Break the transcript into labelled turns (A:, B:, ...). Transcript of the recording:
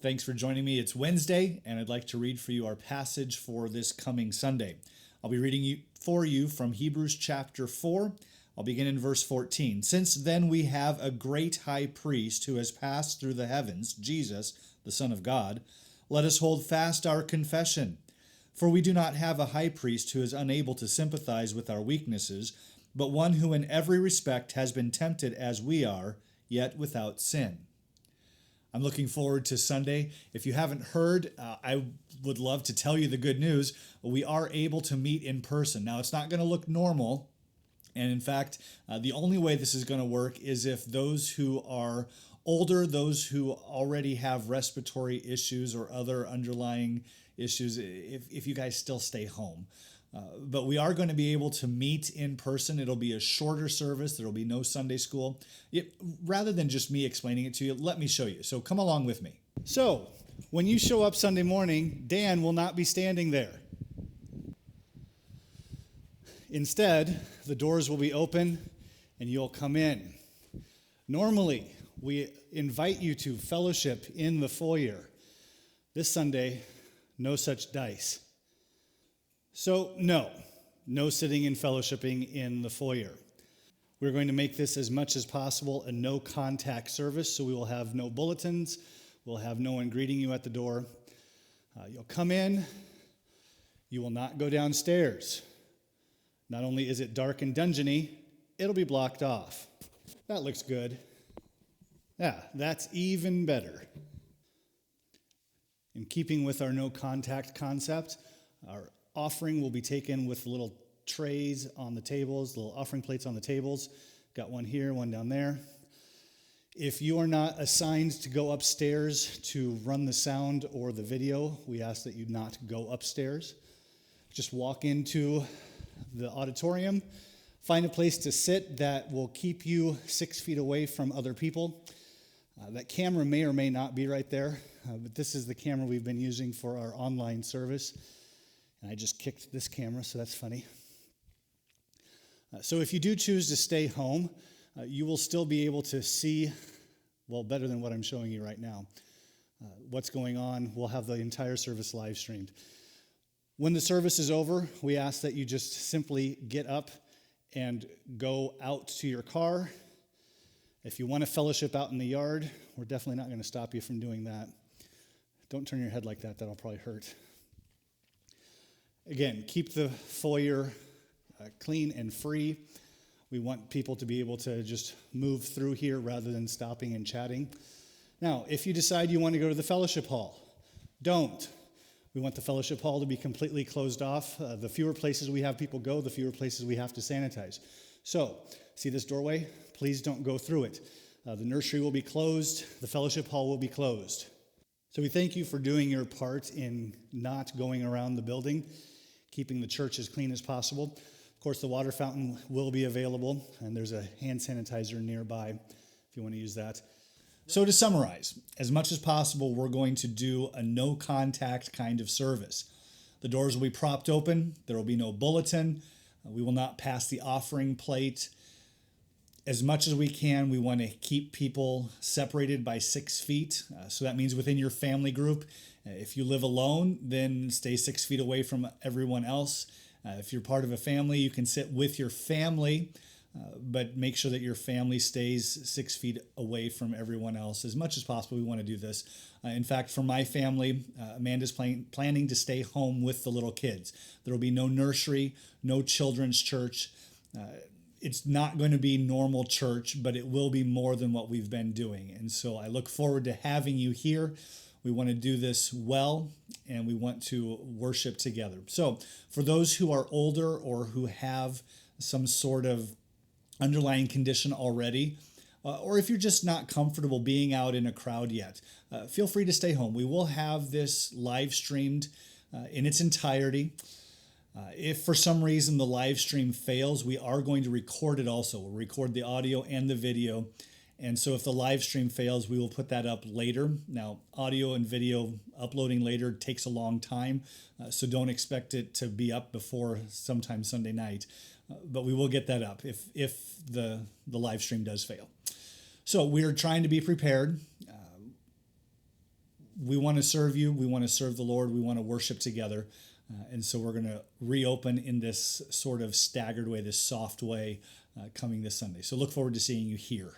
A: Thanks for joining me. It's Wednesday, and I'd like to read for you our passage for this coming Sunday. I'll be reading for you from Hebrews chapter 4. I'll begin in verse 14. Since then we have a great high priest who has passed through the heavens, Jesus, the Son of God. Let us hold fast our confession. For we do not have a high priest who is unable to sympathize with our weaknesses, but one who in every respect has been tempted as we are, yet without sin. I'm looking forward to Sunday. If you haven't heard, I would love to tell you the good news. We are able to meet in person. Now, it's not going to look normal. And in fact, the only way this is going to work is if those who are older, those who already have respiratory issues or other underlying issues, if you guys still stay home. But we are going to be able to meet in person. It'll be a shorter service. There will be no Sunday school. Rather than just me explaining it to you, let me show you. So come along with me. So when you show up Sunday morning, Dan will not be standing there. Instead, the doors will be open and you'll come in. Normally, we invite you to fellowship in the foyer. This Sunday, no such dice. So no sitting and fellowshipping in the foyer. We're going to make this as much as possible a no-contact service, so we will have no bulletins. We'll have no one greeting you at the door. You'll come in. You will not go downstairs. Not only is it dark and dungeony, it'll be blocked off. That looks good. Yeah, that's even better. In keeping with our no-contact concept, our offering will be taken with little trays on the tables, little offering plates on the tables. Got one here, one down there. If you are not assigned to go upstairs to run the sound or the video, we ask that you not go upstairs. Just walk into the auditorium, find a place to sit that will keep you 6 feet away from other people. That camera may or may not be right there, but this is the camera we've been using for our online service. And I just kicked this camera, so that's funny. So if you do choose to stay home, you will still be able to see, well, better than what I'm showing you right now, what's going on. We'll have the entire service live streamed. When the service is over, we ask that you just simply get up and go out to your car. If you want to fellowship out in the yard, we're definitely not going to stop you from doing that. Don't turn your head like that. That'll probably hurt. Again, keep the foyer clean and free. We want people to be able to just move through here rather than stopping and chatting. Now, if you decide you want to go to the fellowship hall, don't. We want the fellowship hall to be completely closed off. The fewer places we have people go, the fewer places we have to sanitize. So, see this doorway? Please don't go through it. The nursery will be closed. The fellowship hall will be closed. So we thank you for doing your part in not going around the building, keeping the church as clean as possible. Of course, the water fountain will be available, and there's a hand sanitizer nearby if you want to use that. So to summarize, as much as possible, we're going to do a no-contact kind of service. The doors will be propped open. There will be no bulletin. We will not pass the offering plate. As much as we can, we want to keep people separated by 6 feet. So that means within your family group. If you live alone, then stay 6 feet away from everyone else. If you're part of a family, you can sit with your family, but make sure that your family stays 6 feet away from everyone else. As much as possible, we want to do this. In fact, for my family, Amanda's planning to stay home with the little kids. There will be no nursery, no children's church. It's not going to be normal church, but it will be more than what we've been doing. And so I look forward to having you here. We want to do this well, and we want to worship together. So for those who are older or who have some sort of underlying condition already, or if you're just not comfortable being out in a crowd yet, feel free to stay home. We will have this live streamed in its entirety. If for some reason the live stream fails, we are going to record it also. We'll record the audio and the video. And so if the live stream fails, we will put that up later. Now, audio and video uploading later takes a long time, so don't expect it to be up before sometime Sunday night. But we will get that up if the live stream does fail. So we're trying to be prepared. we want to serve you. We want to serve the Lord. We want to worship together. And so we're going to reopen in this sort of staggered way, this soft way, coming this Sunday. So look forward to seeing you here.